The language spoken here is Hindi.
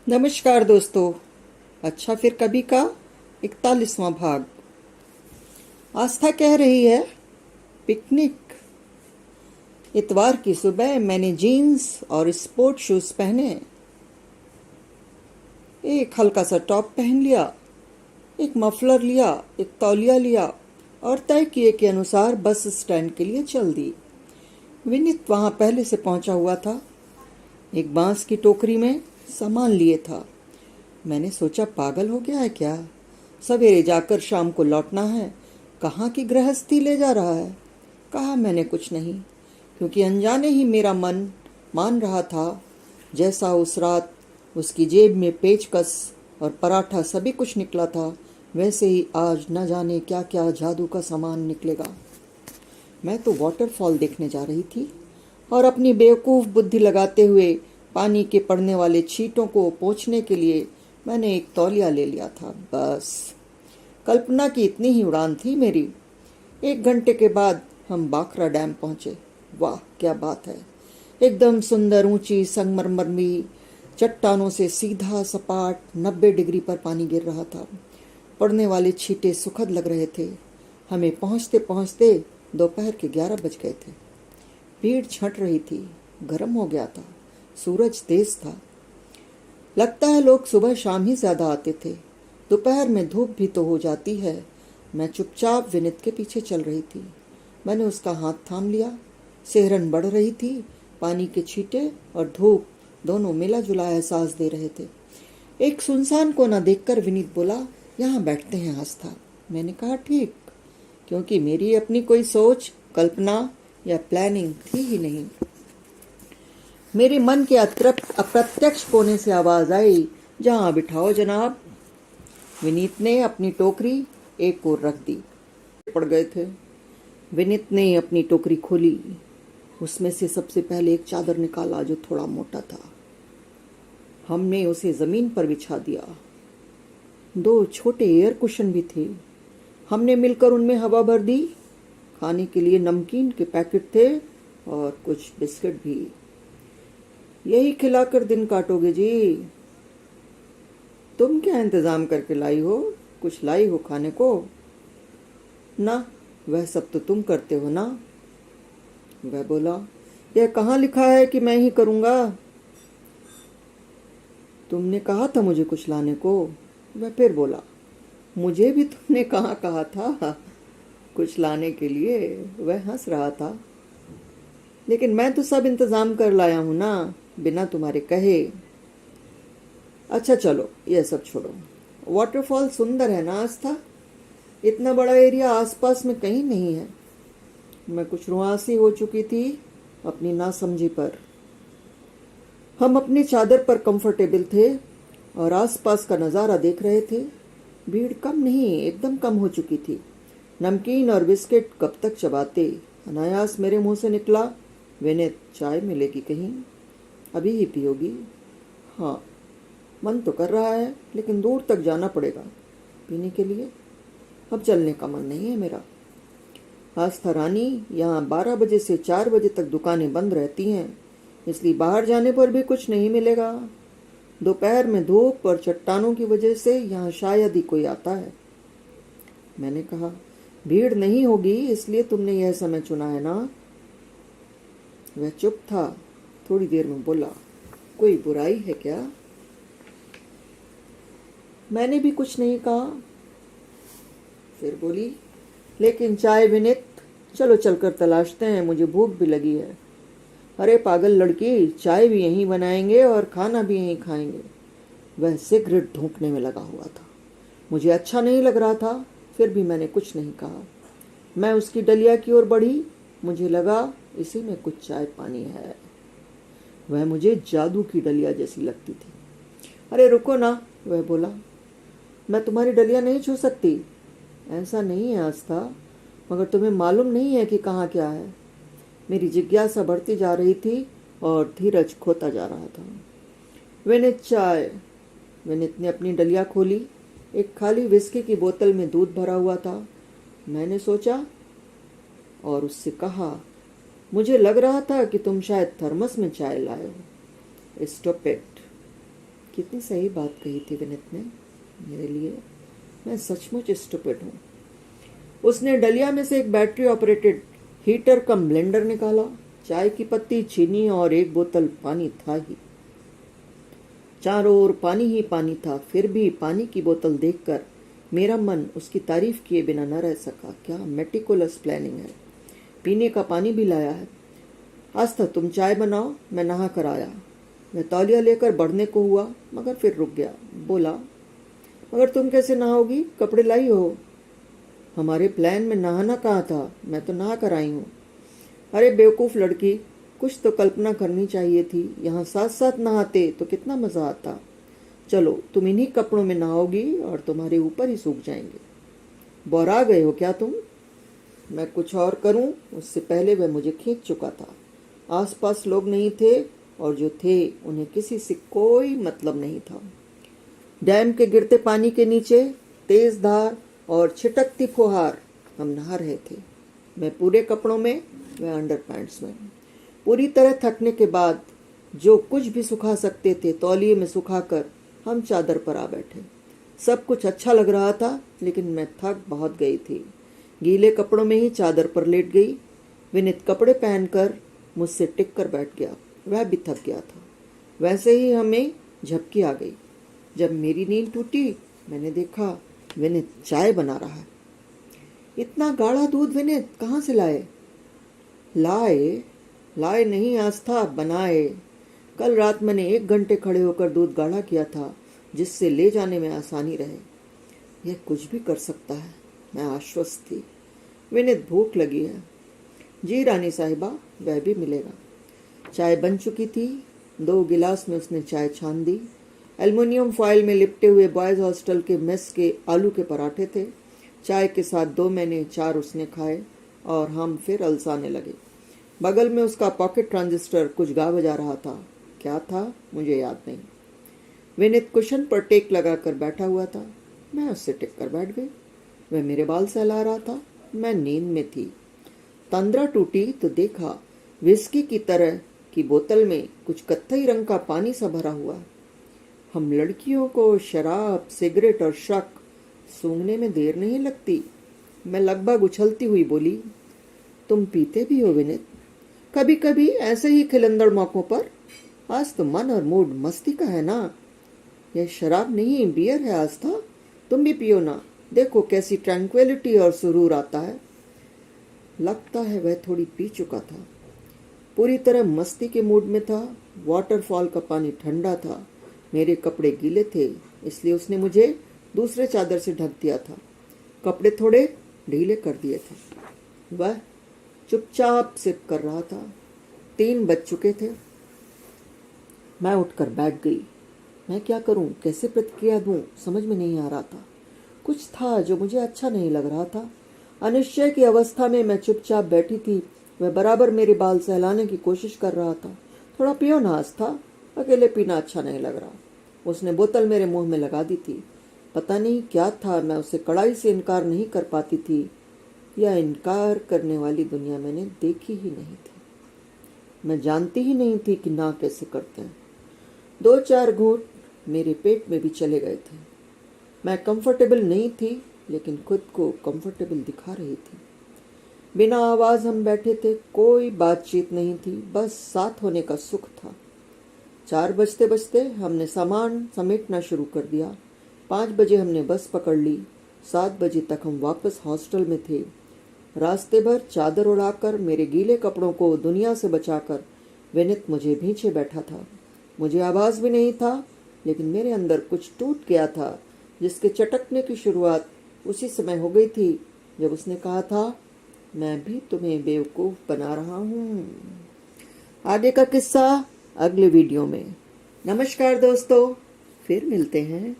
नमस्कार दोस्तों। अच्छा फिर कभी का 41वां भाग। आस्था कह रही है पिकनिक। इतवार की सुबह मैंने जीन्स और स्पोर्ट शूज पहने, एक हल्का सा टॉप पहन लिया, एक मफलर लिया, एक तौलिया लिया और तय किए के अनुसार बस स्टैंड के लिए चल दी। विनीत वहां पहले से पहुंचा हुआ था, एक बांस की टोकरी में सामान लिए था। मैंने सोचा पागल हो गया है क्या, सवेरे जाकर शाम को लौटना है, कहाँ की गृहस्थी ले जा रहा है। कहा मैंने कुछ नहीं, क्योंकि अनजाने ही मेरा मन मान रहा था जैसा उस रात उसकी जेब में पेचकस और पराठा सभी कुछ निकला था, वैसे ही आज न जाने क्या क्या जादू का सामान निकलेगा। मैं तो वाटरफॉल देखने जा रही थी और अपनी बेवकूफ़ बुद्धि लगाते हुए पानी के पड़ने वाले छींटों को पोंछने के लिए मैंने एक तौलिया ले लिया था। बस कल्पना की इतनी ही उड़ान थी मेरी। 1 घंटे के बाद हम बाखरा डैम पहुंचे। वाह क्या बात है, एकदम सुंदर ऊंची संगमरमरी चट्टानों से सीधा सपाट 90 डिग्री पर पानी गिर रहा था। पड़ने वाले छींटे सुखद लग रहे थे। हमें पहुंचते पहुंचते दोपहर के 11 बज गए थे। भीड़ छंट रही थी, गर्म हो गया था, सूरज तेज था। लगता है लोग सुबह शाम ही ज्यादा आते थे, दोपहर में धूप भी तो हो जाती है। मैं चुपचाप विनीत के पीछे चल रही थी। मैंने उसका हाथ थाम लिया। सिहरन बढ़ रही थी, पानी के छींटे और धूप दोनों मिला जुला एहसास दे रहे थे। एक सुनसान कोना देखकर विनीत बोला, यहाँ बैठते हैं आस्था। मैंने कहा ठीक, क्योंकि मेरी अपनी कोई सोच, कल्पना या प्लानिंग थी ही नहीं। मेरे मन के अप्रत्यक्ष कोने से आवाज आई, जहां बिठाओ जनाब। विनीत ने अपनी टोकरी एक ओर रख दी। पड़ गए थे। विनीत ने अपनी टोकरी खोली, उसमें से सबसे पहले एक चादर निकाला जो थोड़ा मोटा था। हमने उसे जमीन पर बिछा दिया। 2 छोटे एयर कुशन भी थे, हमने मिलकर उनमें हवा भर दी। खाने के लिए नमकीन के पैकेट थे और कुछ बिस्किट भी। यही खिलाकर दिन काटोगे जी? तुम क्या इंतजाम करके लाई हो? कुछ लाई हो खाने को? ना, वह सब तो तुम करते हो ना। वह बोला, यह कहाँ लिखा है कि मैं ही करूंगा? तुमने कहा था मुझे कुछ लाने को। वह फिर बोला, मुझे भी तुमने कहाँ कहा था कुछ लाने के लिए। वह हंस रहा था। लेकिन मैं तो सब इंतजाम कर लाया हूं ना, बिना तुम्हारे कहे। अच्छा चलो यह सब छोड़ो। वाटरफॉल सुंदर है ना आस्था? इतना बड़ा एरिया आसपास में कहीं नहीं है। मैं कुछ रुआसी हो चुकी थी अपनी नासमझी पर। हम अपनी चादर पर कंफर्टेबल थे और आसपास का नज़ारा देख रहे थे। भीड़ कम नहीं, एकदम कम हो चुकी थी। नमकीन और बिस्किट कब तक चबाते। अनायास मेरे मुंह से निकला, विनीत चाय मिलेगी कहीं? अभी ही पियोगी? हाँ, मन तो कर रहा है, लेकिन दूर तक जाना पड़ेगा पीने के लिए। अब चलने का मन नहीं है मेरा। आस्था रानी, यहाँ 12 बजे से 4 बजे तक दुकानें बंद रहती हैं, इसलिए बाहर जाने पर भी कुछ नहीं मिलेगा। दोपहर में धूप और चट्टानों की वजह से यहाँ शायद ही कोई आता है। मैंने कहा, भीड़ नहीं होगी इसलिए तुमने यह समय चुना है ना? वह चुप था। थोड़ी देर में बोला, कोई बुराई है क्या? मैंने भी कुछ नहीं कहा। फिर बोली, लेकिन चाय विनीत, चलो चलकर तलाशते हैं, मुझे भूख भी लगी है। अरे पागल लड़की, चाय भी यहीं बनाएंगे और खाना भी यहीं खाएंगे। वह सिगरेट धूंकने में लगा हुआ था। मुझे अच्छा नहीं लग रहा था, फिर भी मैंने कुछ नहीं कहा। मैं उसकी डलिया की ओर बढ़ी। मुझे लगा इसी में कुछ चाय पानी है। वह मुझे जादू की डलिया जैसी लगती थी। अरे रुको ना, वह बोला, मैं तुम्हारी डलिया नहीं छू सकती। ऐसा नहीं है आस्था, मगर तुम्हें मालूम नहीं है कि कहाँ क्या है। मेरी जिज्ञासा बढ़ती जा रही थी और धीरज खोता जा रहा था। विनीत चाय। विनीत ने अपनी डलिया खोली। एक खाली विस्की की बोतल में दूध भरा हुआ था। मैंने सोचा और उससे कहा, मुझे लग रहा था कि तुम शायद थर्मस में चाय लाए हो। Stop it. कितनी सही बात कही थी विनीत ने मेरे लिए। मैं सचमुच स्टूपिड हूँ। उसने डलिया में से एक बैटरी ऑपरेटेड हीटर कम ब्लेंडर निकाला। चाय की पत्ती, चीनी और एक बोतल पानी था ही। चारों ओर पानी ही पानी था। फिर भी पानी की बोतल देखकर मेरा मन उसकी तारीफ किए बिना न रह सका। क्या मेटिकुलस प्लानिंग है। पीने का पानी भी लाया है। आस्था, तुम चाय बनाओ, मैं नहा कर आया। मैं तौलिया लेकर बढ़ने को हुआ, मगर फिर रुक गया। बोला, मगर तुम कैसे नहाओगी? कपड़े लाई हो? हमारे प्लान में नहाना कहाँ था? मैं तो नहा कर आई हूँ। अरे बेवकूफ़ लड़की, कुछ तो कल्पना करनी चाहिए थी। यहाँ साथ साथ नहाते तो कितना मज़ा आता। चलो, तुम इन्हीं कपड़ों में नहाओगी और तुम्हारे ऊपर ही सूख जाएंगे। बौरा गए हो क्या तुम? मैं कुछ और करूं उससे पहले वह मुझे खींच चुका था। आसपास लोग नहीं थे, और जो थे उन्हें किसी से कोई मतलब नहीं था। डैम के गिरते पानी के नीचे तेज धार और छिटकती फुहार हम नहा रहे थे। मैं पूरे कपड़ों में, वह अंडरपैंट्स में। पूरी तरह थकने के बाद जो कुछ भी सुखा सकते थे तौलिए में सुखाकर हम चादर पर आ बैठे। सब कुछ अच्छा लग रहा था, लेकिन मैं थक बहुत गई थी। गीले कपड़ों में ही चादर पर लेट गई। विनीत कपड़े पहनकर मुझसे टिक कर बैठ गया। वह भी थक गया था। वैसे ही हमें झपकी आ गई। जब मेरी नींद टूटी, मैंने देखा विनीत चाय बना रहा है। इतना गाढ़ा दूध विनीत कहाँ से लाए? लाए नहीं आस्था, बनाए। कल रात मैंने 1 घंटे खड़े होकर दूध गाढ़ा किया था, जिससे ले जाने में आसानी रहे। यह कुछ भी कर सकता है, मैं आश्वस्त थी। विनीत, भूख लगी है। जी रानी साहिबा, वह भी मिलेगा। चाय बन चुकी थी। 2 गिलास में उसने चाय छान दी। एल्युमिनियम फॉयल में लिपटे हुए बॉयज हॉस्टल के मेस के आलू के पराठे थे। चाय के साथ 2 मैंने, 4 उसने खाए और हम फिर अलसाने लगे। बगल में उसका पॉकेट ट्रांजिस्टर कुछ गा बजा रहा था। क्या था मुझे याद नहीं। विनीत कुशन पर टेक लगाकर बैठा हुआ था। मैं उससे टिक कर बैठ गई। वह मेरे बाल सहला रहा था। मैं नींद में थी। तंद्रा टूटी तो देखा विस्की की तरह की बोतल में कुछ कत्थई रंग का पानी सा भरा हुआ। हम लड़कियों को शराब, सिगरेट और शक सूंघने में देर नहीं लगती। मैं लगभग उछलती हुई बोली, तुम पीते भी हो विनीत? कभी कभी ऐसे ही खिलंदड़ मौकों पर। आज तो मन और मूड मस्ती का है ना। यह शराब नहीं, बियर है आस्था। तुम भी पियो ना, देखो कैसी ट्रैंक्विलिटी और सुरूर आता है। लगता है वह थोड़ी पी चुका था। पूरी तरह मस्ती के मूड में था। वाटरफॉल का पानी ठंडा था। मेरे कपड़े गीले थे, इसलिए उसने मुझे दूसरे चादर से ढक दिया था। कपड़े थोड़े ढीले कर दिए थे। वह चुपचाप सिप कर रहा था। 3 बज चुके थे। मैं उठकर बैठ गई। मैं क्या करूं, कैसे प्रतिक्रिया दूं, समझ में नहीं आ रहा था। कुछ था जो मुझे अच्छा नहीं लग रहा था। अनिश्चय की अवस्था में मैं चुपचाप बैठी थी। वह बराबर मेरे बाल सहलाने की कोशिश कर रहा था। थोड़ा पियो ना आस्था, अकेले पीना अच्छा नहीं लग रहा। उसने बोतल मेरे मुंह में लगा दी थी। पता नहीं क्या था, मैं उसे कड़ाई से इनकार नहीं कर पाती थी। यह इनकार करने वाली दुनिया मैंने देखी ही नहीं थी। मैं जानती ही नहीं थी कि ना कैसे करते हैं। 2-4 घूंट मेरे पेट में भी चले गए थे। मैं कंफर्टेबल नहीं थी, लेकिन खुद को कंफर्टेबल दिखा रही थी। बिना आवाज हम बैठे थे। कोई बातचीत नहीं थी, बस साथ होने का सुख था। 4 बजते बजते हमने सामान समेटना शुरू कर दिया। 5 बजे हमने बस पकड़ ली। 7 बजे तक हम वापस हॉस्टल में थे। रास्ते भर चादर उड़ाकर, मेरे गीले कपड़ों को दुनिया से बचाकर विनीत मुझे भींचे बैठा था। मुझे आवाज भी नहीं था, लेकिन मेरे अंदर कुछ टूट गया था, जिसके चटकने की शुरुआत उसी समय हो गई थी जब उसने कहा था, मैं भी तुम्हें बेवकूफ बना रहा हूँ। आगे का किस्सा अगले वीडियो में। नमस्कार दोस्तों, फिर मिलते हैं।